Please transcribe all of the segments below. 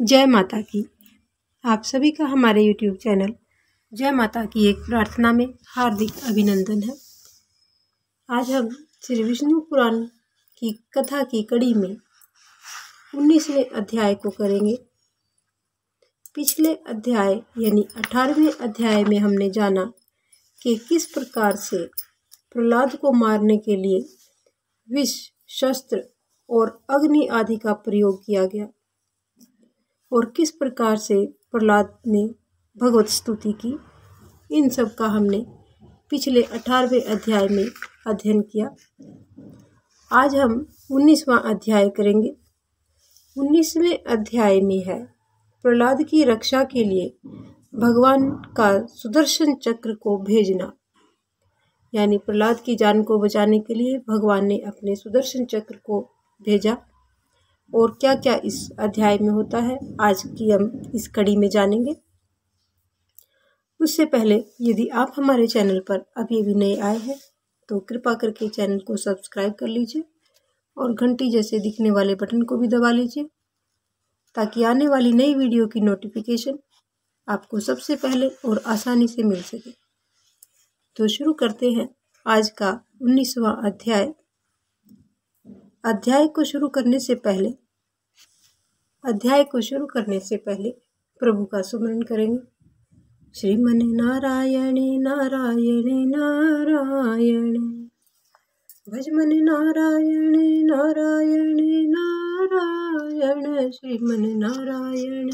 जय माता की। आप सभी का हमारे YouTube चैनल जय माता की एक प्रार्थना में हार्दिक अभिनंदन है। आज हम श्री विष्णु पुराण की कथा की कड़ी में 19वें अध्याय को करेंगे। पिछले अध्याय यानी 18वें अध्याय में हमने जाना कि किस प्रकार से प्रहलाद को मारने के लिए विष, शस्त्र और अग्नि आदि का प्रयोग किया गया और किस प्रकार से प्रहलाद ने भगवत स्तुति की। इन सब का हमने पिछले 18वें अध्याय में अध्ययन किया। आज हम 19वां अध्याय करेंगे। 19वें अध्याय में है प्रहलाद की रक्षा के लिए भगवान का सुदर्शन चक्र को भेजना, यानी प्रहलाद की जान को बचाने के लिए भगवान ने अपने सुदर्शन चक्र को भेजा। और क्या क्या इस अध्याय में होता है आज की हम इस कड़ी में जानेंगे। उससे पहले यदि आप हमारे चैनल पर अभी भी नए आए हैं तो कृपा करके चैनल को सब्सक्राइब कर लीजिए और घंटी जैसे दिखने वाले बटन को भी दबा लीजिए ताकि आने वाली नई वीडियो की नोटिफिकेशन आपको सबसे पहले और आसानी से मिल सके। तो शुरू करते हैं आज का 19वां अध्याय। अध्याय को शुरू करने से पहले प्रभु का सुमरन करेंगे। श्रीमन नारायण नारायण नारायण, भजमन नारायण नारायण नारायण, श्रीमन नारायण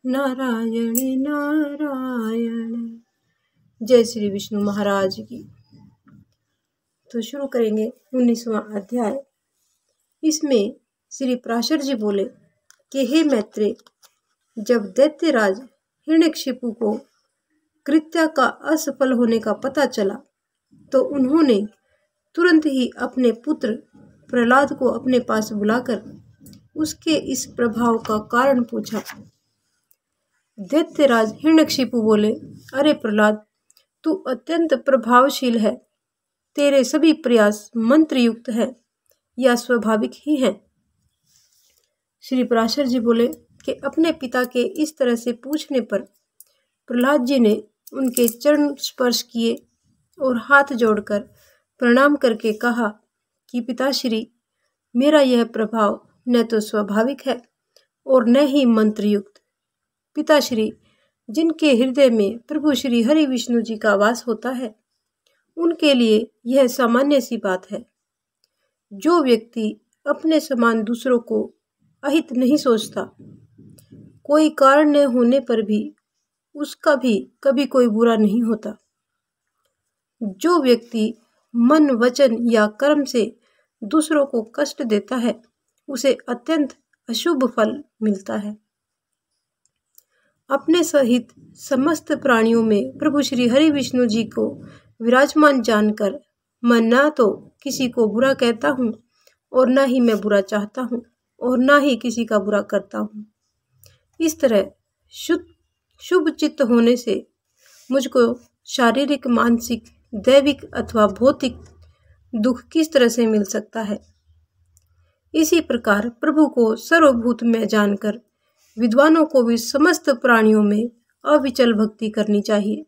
नारायण नारायण। जय श्री विष्णु महाराज की। तो शुरू करेंगे 19वां अध्याय। इसमें श्री पराशर जी बोले कि हे मैत्रेय, जब दैत्यराज हिरण्यकशिपु को कृत्य का असफल होने का पता चला तो उन्होंने तुरंत ही अपने पुत्र प्रहलाद को अपने पास बुलाकर उसके इस प्रभाव का कारण पूछा। दैत्यराज हिरण्यकशिपु बोले, अरे प्रहलाद, तू अत्यंत प्रभावशील है। तेरे सभी प्रयास मंत्र युक्त है या स्वाभाविक ही है। श्री पराशर जी बोले कि अपने पिता के इस तरह से पूछने पर प्रहलाद जी ने उनके चरण स्पर्श किए और हाथ जोड़कर प्रणाम करके कहा कि पिताश्री, मेरा यह प्रभाव न तो स्वाभाविक है और न ही मंत्रयुक्त। पिताश्री, जिनके हृदय में प्रभु श्री हरि विष्णु जी का वास होता है उनके लिए यह सामान्य सी बात है। जो व्यक्ति अपने समान दूसरों को अहित नहीं सोचता, कोई कारण न होने पर भी उसका भी कभी कोई बुरा नहीं होता। जो व्यक्ति मन, वचन या कर्म से दूसरों को कष्ट देता है उसे अत्यंत अशुभ फल मिलता है। अपने सहित समस्त प्राणियों में प्रभु श्री हरि विष्णु जी को विराजमान जानकर मैं ना तो किसी को बुरा कहता हूँ और ना ही मैं बुरा चाहता हूँ और ना ही किसी का बुरा करता हूँ। इस तरह शुभ चित्त होने से मुझको शारीरिक, मानसिक, दैविक अथवा भौतिक दुख किस तरह से मिल सकता है। इसी प्रकार प्रभु को सर्वभूत में जानकर विद्वानों को भी समस्त प्राणियों में अविचल भक्ति करनी चाहिए।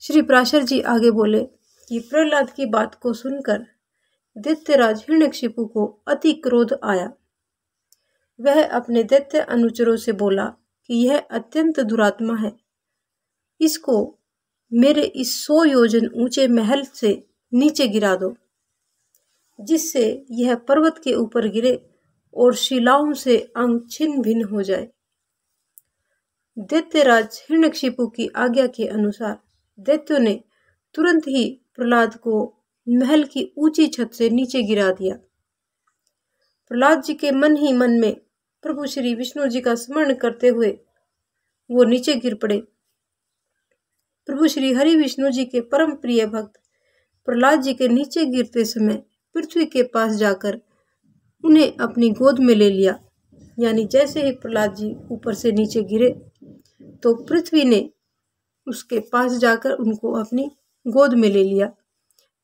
श्री पराशर जी आगे बोले कि प्रहलाद की बात को सुनकर दैत्यराज हिरण्यकशिपु को अति क्रोध आया। वह अपने दैत्य अनुचरों से बोला कि यह अत्यंत दुरात्मा है। इसको मेरे इस 100 योजन ऊंचे महल से नीचे गिरा दो, जिससे यह पर्वत के ऊपर गिरे और शिलाओं से अंग छिन्न भिन्न हो जाए। दैत्यराज हिरण्यकशिपु की आज्ञा के अनुसार दैत्यों ने तुरंत ही प्रहलाद को महल की ऊंची छत से नीचे गिरा दिया। प्रहलाद जी के मन ही मन में प्रभु श्री विष्णु जी का स्मरण करते हुए वो नीचे गिर पड़े। प्रभु श्री हरि विष्णु जी के परम प्रिय भक्त प्रहलाद जी के नीचे गिरते समय पृथ्वी के पास जाकर उन्हें अपनी गोद में ले लिया। यानी जैसे ही प्रहलाद जी ऊपर से नीचे गिरे तो पृथ्वी ने उसके पास जाकर उनको अपनी गोद में ले लिया,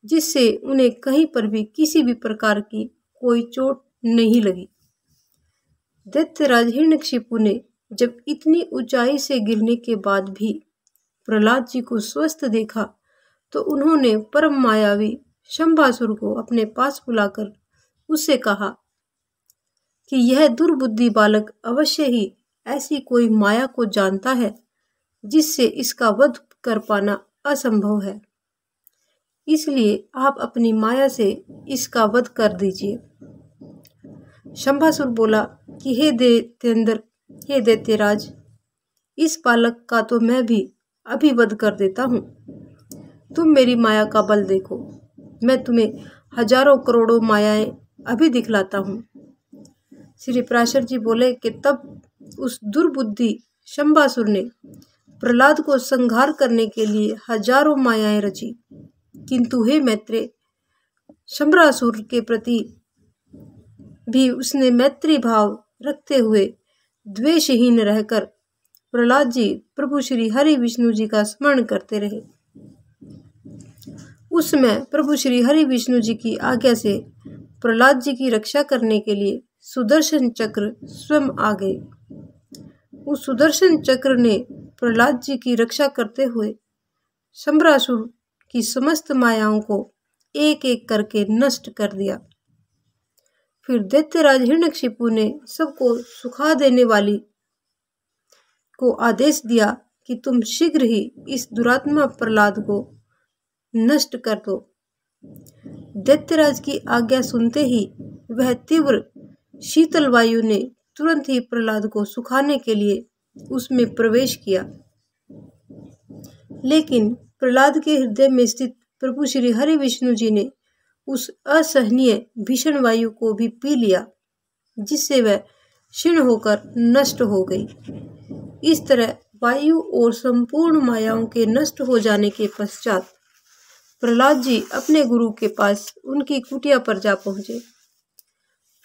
जिससे उन्हें कहीं पर भी किसी भी प्रकार की कोई चोट नहीं लगी। दैत्यराज हिरण्यकशिपु ने जब इतनी ऊंचाई से गिरने के बाद भी प्रहलाद जी को स्वस्थ देखा तो उन्होंने परम मायावी शंभासुर को अपने पास बुलाकर उससे कहा कि यह दुर्बुद्धि बालक अवश्य ही ऐसी कोई माया को जानता है जिससे इसका वध कर पाना असंभव है, इसलिए आप अपनी माया से इसका वध कर दीजिए। शंभासुर बोला कि हे दैत्यराज, इस बालक का तो मैं भी अभी वध कर देता हूँ। तुम मेरी माया का बल देखो, मैं तुम्हें हजारों करोड़ों मायाएं अभी दिखलाता हूँ। श्री पराशर जी बोले कि तब उस दुर्बुद्धि शंभासुर ने प्रहलाद को संहार करने के लिए हजारों मायाएं रची, किंतु हे मैत्रेय, शंभरासुर के प्रति भी उसने मैत्री भाव रखते हुए द्वेषहीन रहकर प्रहलाद जी प्रभु श्री हरि विष्णु जी का स्मरण करते रहे। उस समय प्रभु श्री हरि विष्णु जी की आज्ञा से प्रहलाद जी की रक्षा करने के लिए सुदर्शन चक्र स्वयं आ गए। उस सुदर्शन चक्र ने प्रहलाद जी की रक्षा करते हुए शंभरासुर की समस्त मायाओं को एक एक करके नष्ट कर दिया। फिर दैत्यराज हिरण्यकशिपु ने सबको सुखा देने वाली को आदेश दिया कि तुम शीघ्र ही इस दुरात्मा प्रहलाद को नष्ट कर दो। दैत्यराज की आज्ञा सुनते ही वह तीव्र शीतल वायु ने तुरंत ही प्रहलाद को सुखाने के लिए उसमें प्रवेश किया, लेकिन प्रहलाद के हृदय में स्थित प्रभु श्री हरि विष्णु जी ने उस असहनीय भीषण वायु को भी पी लिया, जिससे वह क्षीण होकर नष्ट हो गई। इस तरह वायु और संपूर्ण मायाओं के नष्ट हो जाने के पश्चात प्रहलाद जी अपने गुरु के पास उनकी कुटिया पर जा पहुंचे।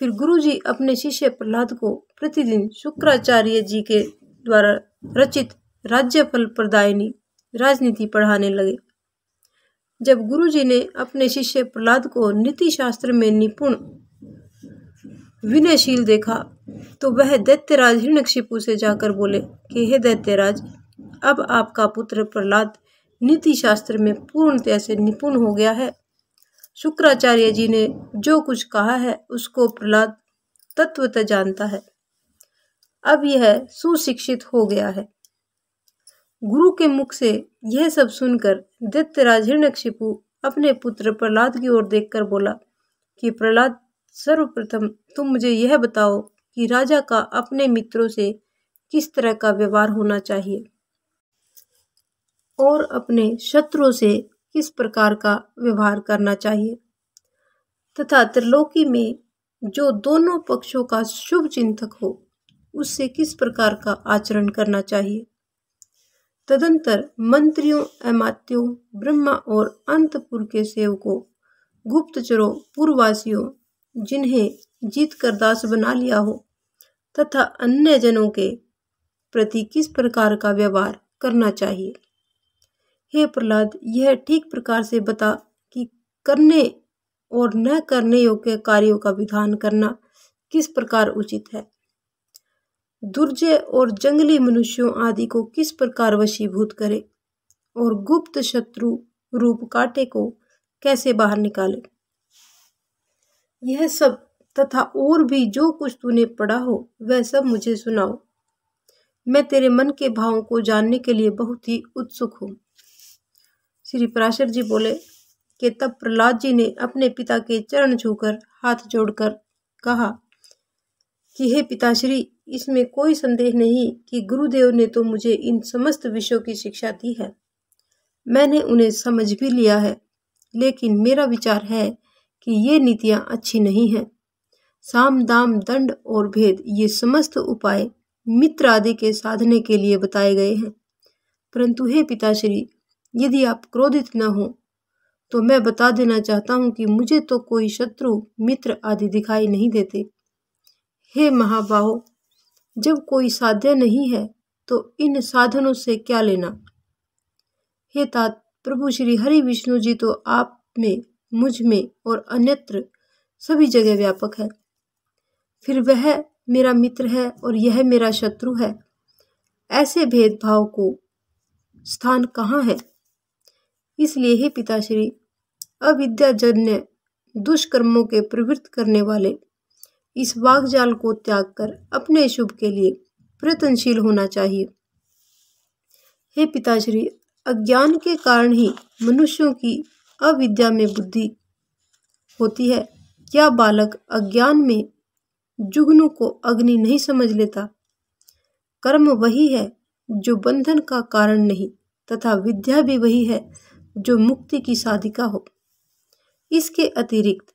फिर गुरु जी अपने शिष्य प्रहलाद को प्रतिदिन शुक्राचार्य जी के द्वारा रचित राज्यफल प्रदायिनी राजनीति पढ़ाने लगे। जब गुरु जी ने अपने शिष्य प्रहलाद को नीति शास्त्र में निपुण विनयशील देखा तो वह दैत्यराज हिरण्यकशिपु से जाकर बोले कि हे दैत्यराज, अब आपका पुत्र प्रहलाद नीति शास्त्र में पूर्णतः से निपुण हो गया है। शुक्राचार्य जी ने जो कुछ कहा है उसको प्रहलाद तत्वतः जानता है। अब यह सुशिक्षित हो गया है। गुरु के मुख से यह सब सुनकर दैत्यराज हिरण्यकशिपु अपने पुत्र प्रहलाद की ओर देखकर बोला कि प्रहलाद, सर्वप्रथम तुम मुझे यह बताओ कि राजा का अपने मित्रों से किस तरह का व्यवहार होना चाहिए और अपने शत्रुओं से किस प्रकार का व्यवहार करना चाहिए, तथा त्रिलोकी में जो दोनों पक्षों का शुभ चिंतक हो उससे किस प्रकार का आचरण करना चाहिए। तदंतर मंत्रियों, अमात्यों, ब्रह्मा और अंतपुर के सेवकों, गुप्तचरों, पूर्ववासियों जिन्हें जीत कर दास बना लिया हो तथा अन्य जनों के प्रति किस प्रकार का व्यवहार करना चाहिए। हे प्रहलाद, यह ठीक प्रकार से बता कि करने और न करने योग्य कार्यों का विधान करना किस प्रकार उचित है। दुर्जय और जंगली मनुष्यों आदि को किस प्रकार वशीभूत करे और गुप्त शत्रु रूप कांटे को कैसे बाहर निकाले। यह सब तथा और भी जो कुछ तूने पढ़ा हो वह सब मुझे सुनाओ। मैं तेरे मन के भावों को जानने के लिए बहुत ही उत्सुक हूँ। श्री पराशर जी बोले कि तब प्रहलाद जी ने अपने पिता के चरण छूकर हाथ जोड़कर कहा कि हे पिताश्री, इसमें कोई संदेह नहीं कि गुरुदेव ने तो मुझे इन समस्त विषयों की शिक्षा दी है। मैंने उन्हें समझ भी लिया है, लेकिन मेरा विचार है कि ये नीतियां अच्छी नहीं हैं। साम, दाम, दंड और भेद ये समस्त उपाय मित्र आदि के साधने के लिए बताए गए हैं। परंतु हे पिताश्री, यदि आप क्रोधित न हो तो मैं बता देना चाहता हूँ कि मुझे तो कोई शत्रु, मित्र आदि दिखाई नहीं देते। हे महाबाहो, जब कोई साध्य नहीं है तो इन साधनों से क्या लेना। हे तात, प्रभु श्री हरि विष्णु जी तो आप में, मुझ में और अन्यत्र सभी जगह व्यापक है। फिर वह मेरा मित्र है और यह मेरा शत्रु है, ऐसे भेदभाव को स्थान कहाँ है। इसलिए हे पिताश्री, अविद्याजन्य दुष्कर्मों के प्रवृत्त करने वाले इस वागजाल को त्याग कर अपने शुभ के लिए प्रयत्नशील होना चाहिए। हे पिताश्री, अज्ञान के कारण ही मनुष्यों की अविद्या में बुद्धि होती है। क्या बालक अज्ञान में जुगनू को अग्नि नहीं समझ लेता? कर्म वही है जो बंधन का कारण नहीं, तथा विद्या भी वही है जो मुक्ति की साधिका हो। इसके अतिरिक्त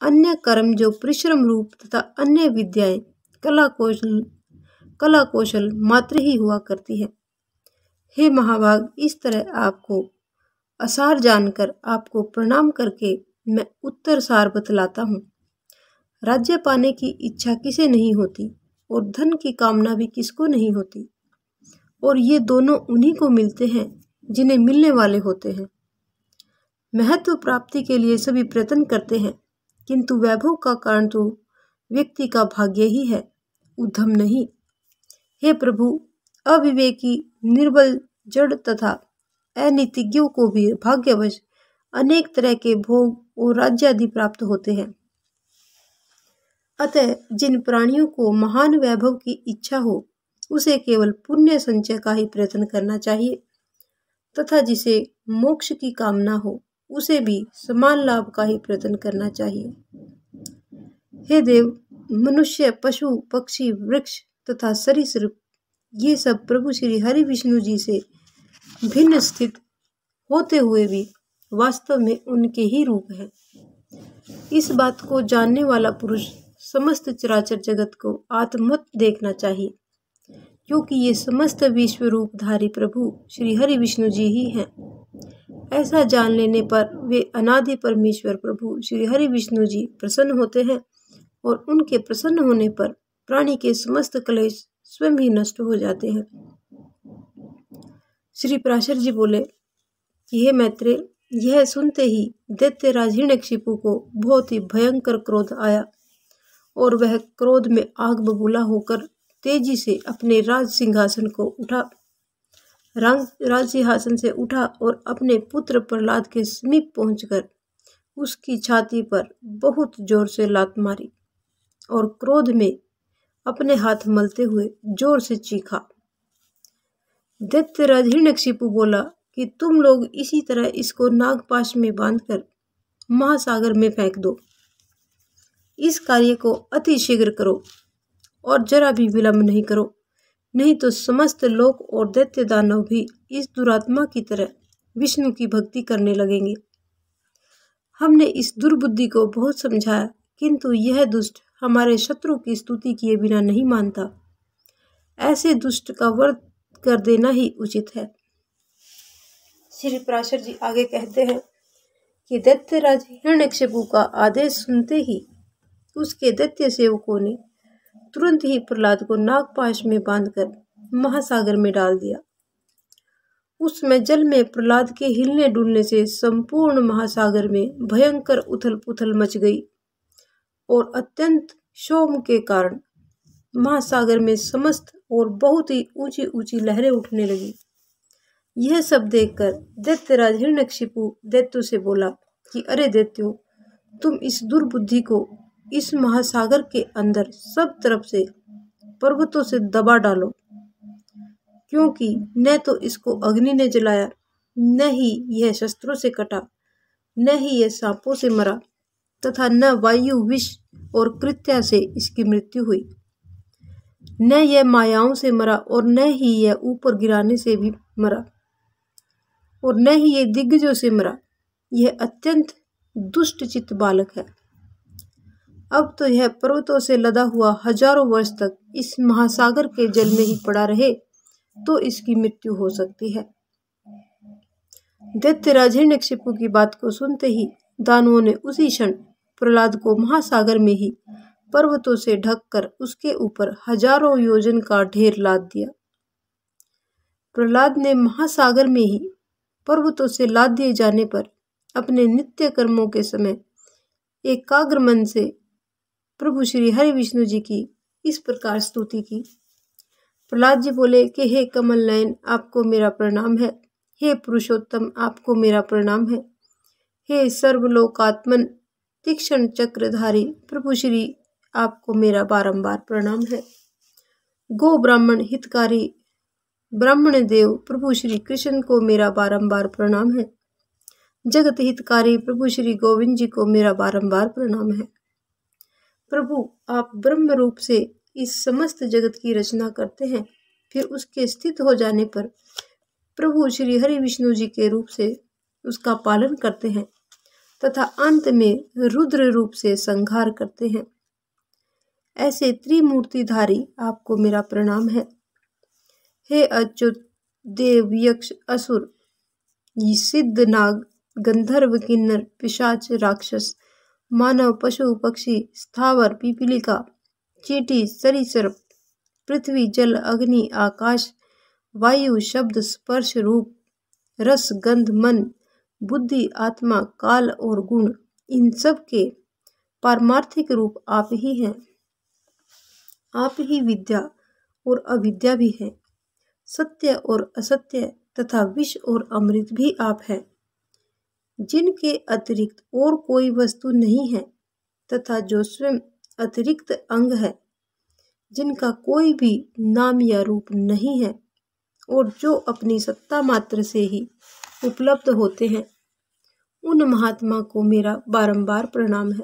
अन्य कर्म जो परिश्रम रूप तथा अन्य विद्याएं कला कौशल मात्र ही हुआ करती है। हे महाभाग, इस तरह आपको असार जानकर आपको प्रणाम करके मैं उत्तर सार बतलाता हूँ। राज्य पाने की इच्छा किसे नहीं होती और धन की कामना भी किसको नहीं होती, और ये दोनों उन्हीं को मिलते हैं जिन्हें मिलने वाले होते हैं। महत्व प्राप्ति के लिए सभी प्रयत्न करते हैं, किंतु वैभव का कारण तो व्यक्ति का भाग्य ही है, उद्यम नहीं। हे प्रभु, अविवेकी, निर्बल, जड़ तथा अनीतिज्ञों को भी भाग्यवश अनेक तरह के भोग और राज्य आदि प्राप्त होते हैं। अतः जिन प्राणियों को महान वैभव की इच्छा हो, उसे केवल पुण्य संचय का ही प्रयत्न करना चाहिए, तथा जिसे मोक्ष की कामना हो, उसे भी समान लाभ का ही प्रयत्न करना चाहिए। हे देव, मनुष्य, पशु, पक्षी, वृक्ष तथा सरीसृप ये सब प्रभु श्री हरि विष्णु जी से भिन्न स्थित होते हुए भी वास्तव में उनके ही रूप हैं। इस बात को जानने वाला पुरुष समस्त चराचर जगत को आत्मवत देखना चाहिए, क्योंकि ये समस्त विश्व रूपधारी प्रभु श्री हरि विष्णु जी ही हैं। ऐसा जान लेने पर वे अनादि परमेश्वर प्रभु श्री हरि विष्णु जी प्रसन्न होते हैं, और उनके प्रसन्न होने पर प्राणी के समस्त क्लेश स्वयं ही नष्ट हो जाते हैं। श्री पराशर जी बोले कि हे मैत्रेय, यह सुनते ही दैत्यराज हिरण्यकशिपु को बहुत ही भयंकर क्रोध आया, और वह क्रोध में आग बबूला होकर तेजी से अपने राज सिंहासन से उठा और अपने पुत्र प्रहलाद के समीप पहुंचकर उसकी छाती पर बहुत जोर से लात मारी, और क्रोध में अपने हाथ मलते हुए जोर से चीखा। दैत्यराज हिरण्यकशिपु बोला कि तुम लोग इसी तरह इसको नागपाश में बांधकर महासागर में फेंक दो। इस कार्य को अति शीघ्र करो और जरा भी विलंब नहीं करो, नहीं तो समस्त लोक और दैत्य दानव भी इस दुरात्मा की तरह विष्णु की भक्ति करने लगेंगे। हमने इस दुर्बुद्धि को बहुत समझाया, किंतु यह दुष्ट हमारे शत्रु की स्तुति किए बिना नहीं मानता। ऐसे दुष्ट का वध कर देना ही उचित है। श्री पराशर जी आगे कहते हैं कि दैत्यराज हिरण्यकशिपु का आदेश सुनते ही उसके दैत्य सेवकों ने तुरंत ही प्रहलाद को नागपाश में बांधकर महासागर में डाल दिया। उसमें जल में प्रहलाद के हिलने डुलने से संपूर्ण महासागर में भयंकर उथल पुथल मच गई, और अत्यंत शोम के कारण महासागर में समस्त और बहुत ही ऊंची ऊंची लहरें उठने लगी। यह सब देखकर दैत्यराज हिरण्यकशिपु दैत्यों से बोला कि अरे दैत्यों, तुम इस दुर्बुद्धि को इस महासागर के अंदर सब तरफ से पर्वतों से दबा डालो, क्योंकि न तो इसको अग्नि ने जलाया, न ही यह शस्त्रों से कटा, न ही यह सांपों से मरा, तथा न वायु, विष और कृत्या से इसकी मृत्यु हुई। न यह मायाओं से मरा, और न ही यह ऊपर गिराने से भी मरा, और न ही यह दिग्गजों से मरा। यह अत्यंत दुष्ट चित्त बालक है। अब तो यह पर्वतों से लदा हुआ हजारों वर्ष तक इस महासागर के जल में ही पड़ा रहे तो इसकी मृत्यु हो सकती है। दैत्यराज हिरण्यकशिपु की बात को सुनते ही दानवों ने उसी क्षण प्रहलाद को महासागर में ही पर्वतों से ढककर उसके ऊपर हजारों योजन का ढेर लाद दिया। प्रहलाद ने महासागर में ही पर्वतों से लाद दिए जाने पर अपने नित्य कर्मों के समय एकाग्र मन से प्रभु श्री हरि विष्णु जी की इस प्रकार स्तुति की। प्रहलाद जी बोले कि हे कमल नयन, आपको मेरा प्रणाम है। हे पुरुषोत्तम, आपको मेरा प्रणाम है। हे सर्वलोकात्मन तीक्ष्ण चक्रधारी प्रभु श्री, आपको मेरा बारंबार प्रणाम है। गो ब्राह्मण हितकारी ब्राह्मण देव प्रभु श्री कृष्ण को मेरा बारंबार प्रणाम है। जगत हितकारी प्रभु श्री गोविंद जी को मेरा बारंबार प्रणाम है। प्रभु, आप ब्रह्म रूप से इस समस्त जगत की रचना करते हैं, फिर उसके स्थित हो जाने पर प्रभु श्री हरि विष्णु जी के रूप से उसका पालन करते हैं तथा अंत में रुद्र रूप से संहार करते हैं। ऐसे त्रिमूर्तिधारी आपको मेरा प्रणाम है। हे अच्युत, देव यक्ष असुर सिद्ध नाग गंधर्व किन्नर पिशाच राक्षस मानव पशु पक्षी स्थावर पिपीलिका चींटी सरीसृप पृथ्वी जल अग्नि आकाश वायु शब्द स्पर्श रूप रस गंध मन बुद्धि आत्मा काल और गुण, इन सब के पारमार्थिक रूप आप ही हैं। आप ही विद्या और अविद्या भी हैं, सत्य और असत्य तथा विष और अमृत भी आप हैं, जिनके अतिरिक्त और कोई वस्तु नहीं है तथा जो स्वयं अतिरिक्त अंग है, जिनका कोई भी नाम या रूप नहीं है और जो अपनी सत्ता मात्र से ही उपलब्ध होते हैं, उन महात्मा को मेरा बारंबार प्रणाम है।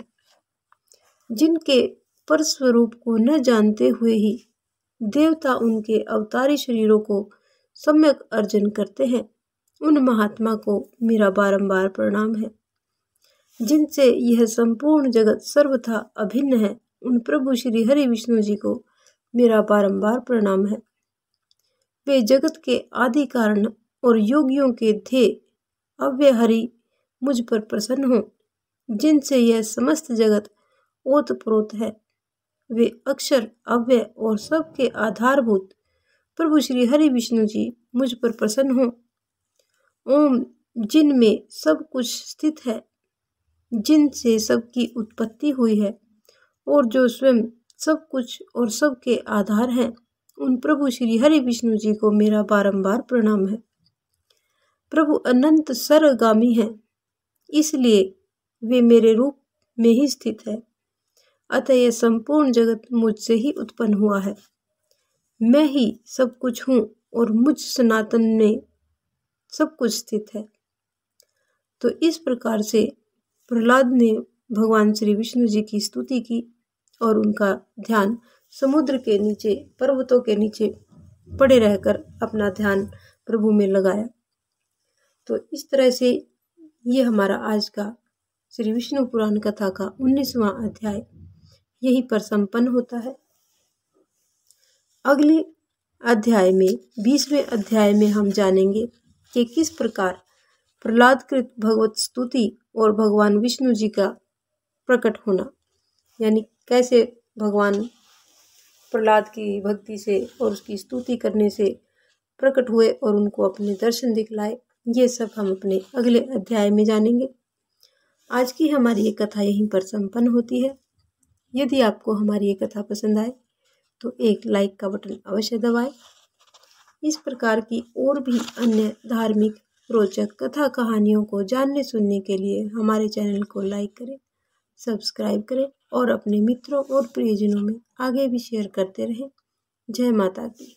जिनके परस्वरूप को न जानते हुए ही देवता उनके अवतारी शरीरों को सम्यक अर्जन करते हैं, उन महात्मा को मेरा बारंबार प्रणाम है। जिनसे यह संपूर्ण जगत सर्वथा अभिन्न है, उन प्रभु श्री हरि विष्णु जी को मेरा बारंबार प्रणाम है। वे जगत के आदि कारण और योगियों के ध्येय अव्यय हरि मुझ पर प्रसन्न हो, जिनसे यह समस्त जगत ओतप्रोत है। वे अक्षर अव्यय और सबके आधारभूत प्रभु श्री हरि विष्णु जी मुझ पर प्रसन्न हो। ओम, जिनमें सब कुछ स्थित है, जिनसे सबकी उत्पत्ति हुई है और जो स्वयं सब कुछ और सबके आधार हैं, उन प्रभु श्री हरि विष्णु जी को मेरा बारंबार प्रणाम है। प्रभु अनंत सर्वगामी हैं, इसलिए वे मेरे रूप में ही स्थित है। अतः यह संपूर्ण जगत मुझसे ही उत्पन्न हुआ है। मैं ही सब कुछ हूँ और मुझ सनातन में सब कुछ स्थित है। तो इस प्रकार से प्रहलाद ने भगवान श्री विष्णु जी की स्तुति की और उनका ध्यान समुद्र के नीचे पर्वतों के नीचे पड़े रहकर अपना ध्यान प्रभु में लगाया। तो इस तरह से ये हमारा आज का श्री विष्णु पुराण कथा का 19वां अध्याय यहीं पर संपन्न होता है। अगले अध्याय में 20वें अध्याय में हम जानेंगे कि किस प्रकार प्रहलादकृत भगवत स्तुति और भगवान विष्णु जी का प्रकट होना, यानी कैसे भगवान प्रहलाद की भक्ति से और उसकी स्तुति करने से प्रकट हुए और उनको अपने दर्शन दिखलाए, ये सब हम अपने अगले अध्याय में जानेंगे। आज की हमारी ये कथा यहीं पर संपन्न होती है। यदि आपको हमारी ये कथा पसंद आए तो एक लाइक का बटन अवश्य दबाएं। इस प्रकार की और भी अन्य धार्मिक रोचक कथा कहानियों को जानने सुनने के लिए हमारे चैनल को लाइक करें, सब्सक्राइब करें और अपने मित्रों और प्रियजनों में आगे भी शेयर करते रहें। जय माता की।